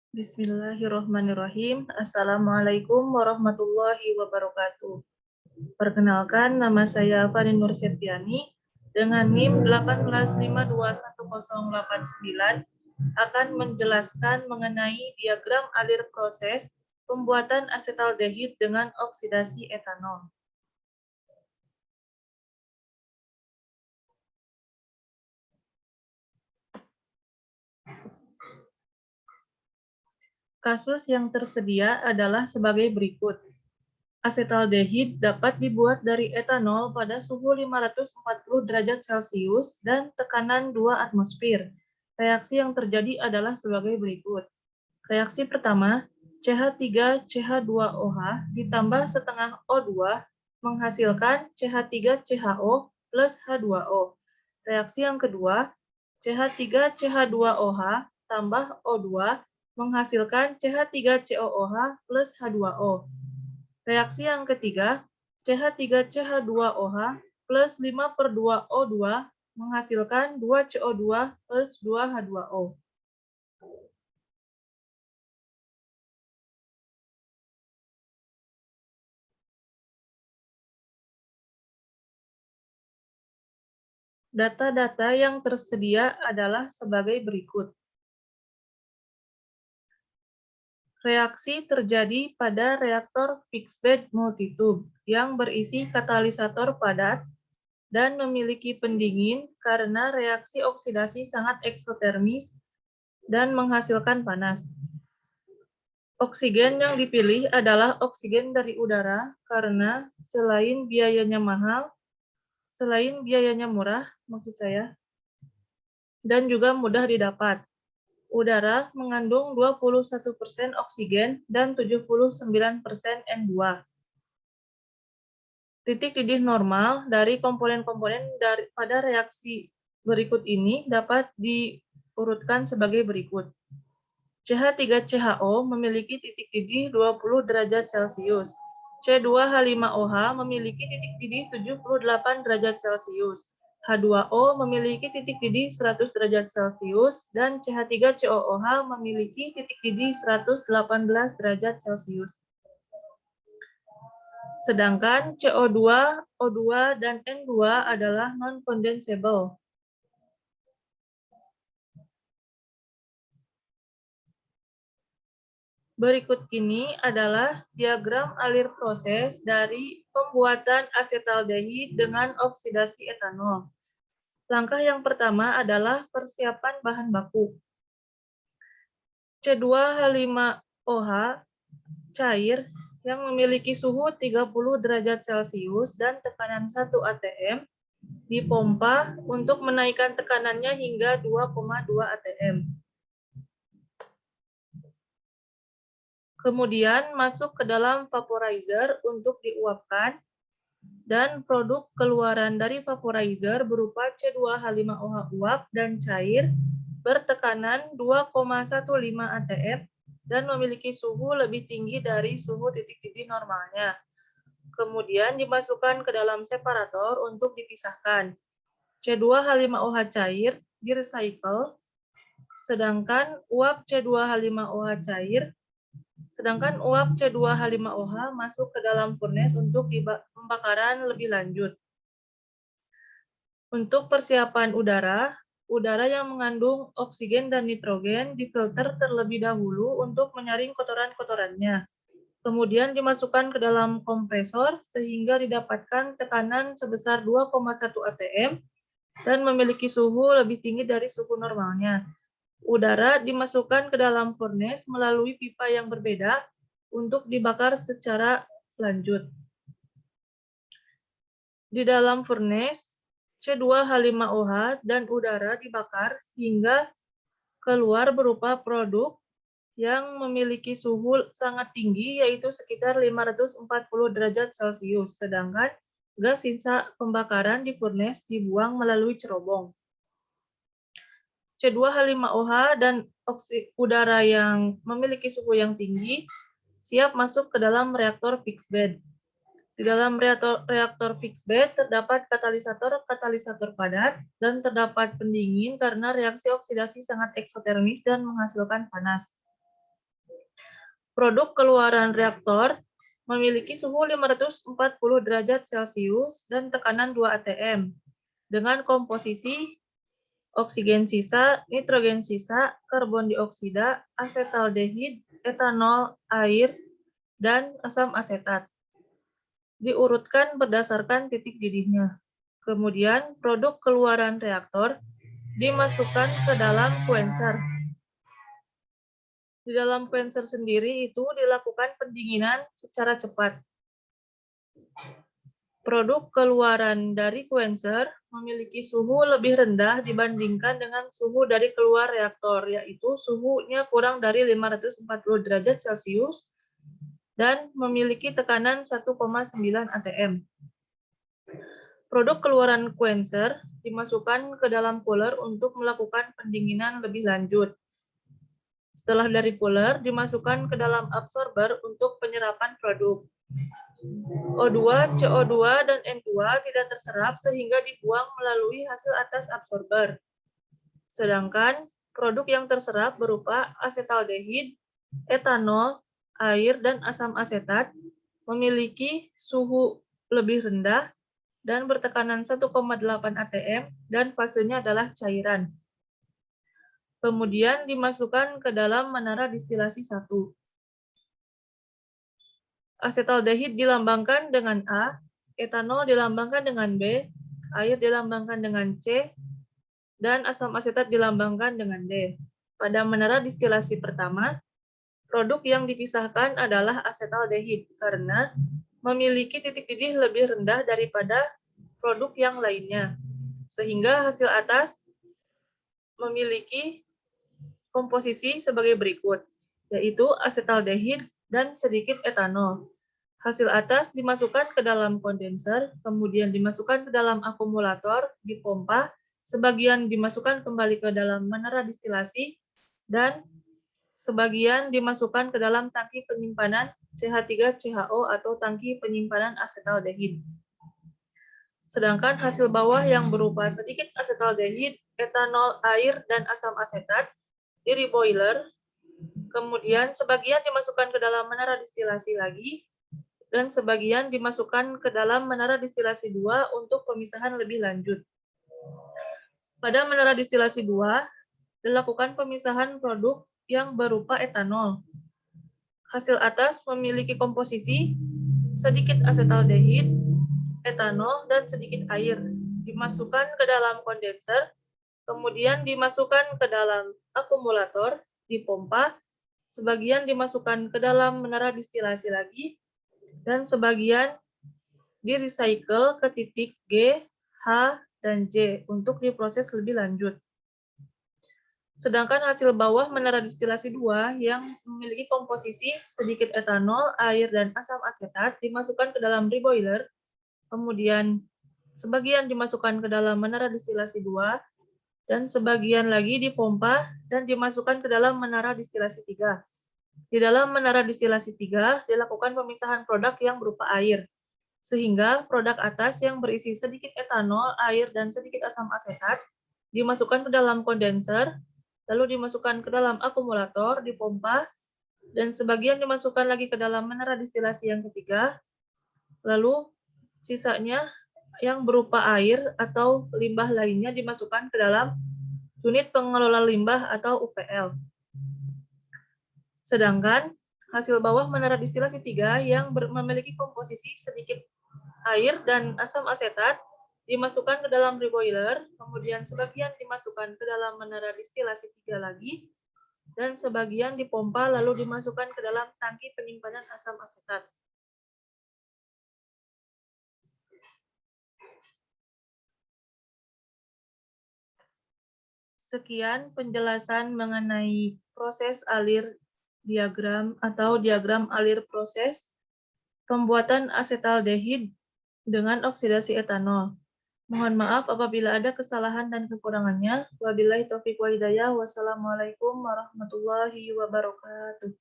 Bismillahirrahmanirrahim. Assalamualaikum warahmatullahi wabarakatuh. Perkenalkan, nama saya Fani Nur Septiani dengan NIM 185211089 akan menjelaskan mengenai diagram alir proses pembuatan asetaldehid dengan oksidasi etanol. Kasus yang tersedia adalah sebagai berikut. Asetaldehid dapat dibuat dari etanol pada suhu 540 derajat Celcius dan tekanan 2 atmosfer. Reaksi yang terjadi adalah sebagai berikut. Reaksi pertama, CH3CH2OH ditambah setengah O2 menghasilkan CH3CHO plus H2O. Reaksi yang kedua, CH3CH2OH tambah O2 menghasilkan CH3COOH plus H2O. Reaksi yang ketiga, CH3CH2OH plus 5/2O2 menghasilkan 2CO2 plus 2H2O. Data-data yang tersedia adalah sebagai berikut. Reaksi terjadi pada reaktor fixed bed multitube yang berisi katalisator padat dan memiliki pendingin karena reaksi oksidasi sangat eksotermis dan menghasilkan panas. Oksigen yang dipilih adalah oksigen dari udara karena selain biayanya murah, dan juga mudah didapat. Udara mengandung 21% oksigen dan 79% N2. Titik didih normal dari komponen-komponen pada reaksi berikut ini dapat diurutkan sebagai berikut. CH3CHO memiliki titik didih 20 derajat Celcius. C2H5OH memiliki titik didih 78 derajat Celcius. H2O memiliki titik didih 100 derajat Celcius dan CH3COOH memiliki titik didih 118 derajat Celcius. Sedangkan CO2, O2, dan N2 adalah non-condensable. Berikut ini adalah diagram alir proses dari pembuatan asetaldehid dengan oksidasi etanol. Langkah yang pertama adalah persiapan bahan baku. C2H5OH cair yang memiliki suhu 30 derajat Celcius dan tekanan 1 atm dipompa untuk menaikkan tekanannya hingga 2,2 atm. Kemudian masuk ke dalam vaporizer untuk diuapkan, dan produk keluaran dari vaporizer berupa C2H5OH uap dan cair bertekanan 2,15 atm dan memiliki suhu lebih tinggi dari suhu titik didih normalnya. Kemudian dimasukkan ke dalam separator untuk dipisahkan. C2H5OH cair di-recycle, sedangkan uap C2H5OH cair masuk ke dalam furnace untuk pembakaran lebih lanjut. Untuk persiapan udara yang mengandung oksigen dan nitrogen difilter terlebih dahulu untuk menyaring kotoran-kotorannya. Kemudian dimasukkan ke dalam kompresor sehingga didapatkan tekanan sebesar 2,1 atm dan memiliki suhu lebih tinggi dari suhu normalnya. Udara dimasukkan ke dalam furnace melalui pipa yang berbeda untuk dibakar secara lanjut. Di dalam furnace, C2H5OH dan udara dibakar hingga keluar berupa produk yang memiliki suhu sangat tinggi, yaitu sekitar 540 derajat Celcius, sedangkan gas sisa pembakaran di furnace dibuang melalui cerobong. C2H5OH dan udara yang memiliki suhu yang tinggi siap masuk ke dalam reaktor fixed bed. Di dalam reaktor fixed bed terdapat katalisator padat dan terdapat pendingin karena reaksi oksidasi sangat eksotermis dan menghasilkan panas. Produk keluaran reaktor memiliki suhu 540 derajat Celcius dan tekanan 2 atm dengan komposisi oksigen sisa, nitrogen sisa, karbon dioksida, asetaldehid, etanol, air, dan asam asetat. Diurutkan berdasarkan titik didihnya. Kemudian produk keluaran reaktor dimasukkan ke dalam quencher. Di dalam quencher sendiri itu dilakukan pendinginan secara cepat. Produk keluaran dari quencher memiliki suhu lebih rendah dibandingkan dengan suhu dari keluar reaktor, yaitu suhunya kurang dari 540 derajat Celcius dan memiliki tekanan 1,9 atm. Produk keluaran quencher dimasukkan ke dalam cooler untuk melakukan pendinginan lebih lanjut. Setelah dari cooler, dimasukkan ke dalam absorber untuk penyerapan produk. O2, CO2, dan N2 tidak terserap sehingga dibuang melalui hasil atas absorber. Sedangkan produk yang terserap berupa asetaldehid, etanol, air, dan asam asetat memiliki suhu lebih rendah dan bertekanan 1,8 atm dan fasenya adalah cairan. Kemudian dimasukkan ke dalam menara distilasi 1. Asetaldehid dilambangkan dengan A, etanol dilambangkan dengan B, air dilambangkan dengan C, dan asam asetat dilambangkan dengan D. Pada menara distilasi pertama, produk yang dipisahkan adalah asetaldehid karena memiliki titik didih lebih rendah daripada produk yang lainnya, sehingga hasil atas memiliki komposisi sebagai berikut, yaitu asetaldehid dan sedikit etanol. Hasil atas dimasukkan ke dalam kondenser, kemudian dimasukkan ke dalam akumulator, dipompa, sebagian dimasukkan kembali ke dalam menara distilasi, dan sebagian dimasukkan ke dalam tangki penyimpanan CH3CHO atau tangki penyimpanan asetaldehid. Sedangkan hasil bawah yang berupa sedikit asetaldehid, etanol, air, dan asam asetat di reboiler, kemudian sebagian dimasukkan ke dalam menara distilasi lagi, dan sebagian dimasukkan ke dalam menara distilasi 2 untuk pemisahan lebih lanjut. Pada menara distilasi 2, dilakukan pemisahan produk yang berupa etanol. Hasil atas memiliki komposisi sedikit asetaldehid, etanol, dan sedikit air. Dimasukkan ke dalam kondenser, kemudian dimasukkan ke dalam akumulator, dipompa, sebagian dimasukkan ke dalam menara distilasi lagi, dan sebagian di-recycle ke titik G, H, dan J untuk diproses lebih lanjut. Sedangkan hasil bawah menara distilasi 2 yang memiliki komposisi sedikit etanol, air, dan asam asetat dimasukkan ke dalam reboiler, kemudian sebagian dimasukkan ke dalam menara distilasi 2, dan sebagian lagi dipompa dan dimasukkan ke dalam menara distilasi 3. Di dalam menara distilasi 3 dilakukan pemisahan produk yang berupa air, sehingga produk atas yang berisi sedikit etanol, air, dan sedikit asam asetat dimasukkan ke dalam kondenser, lalu dimasukkan ke dalam akumulator, dipompa, dan sebagian dimasukkan lagi ke dalam menara distilasi yang ketiga, lalu sisanya yang berupa air atau limbah lainnya dimasukkan ke dalam unit pengelola limbah atau UPL. Sedangkan hasil bawah menara distilasi 3 yang memiliki komposisi sedikit air dan asam asetat dimasukkan ke dalam reboiler, kemudian sebagian dimasukkan ke dalam menara distilasi 3 lagi, dan sebagian dipompa lalu dimasukkan ke dalam tangki penyimpanan asam asetat. Sekian penjelasan mengenai proses alir diagram atau diagram alir proses pembuatan asetaldehid dengan oksidasi etanol. Mohon maaf apabila ada kesalahan dan kekurangannya. Wabillahi taufiq wa hidayah. Wassalamualaikum warahmatullahi wabarakatuh.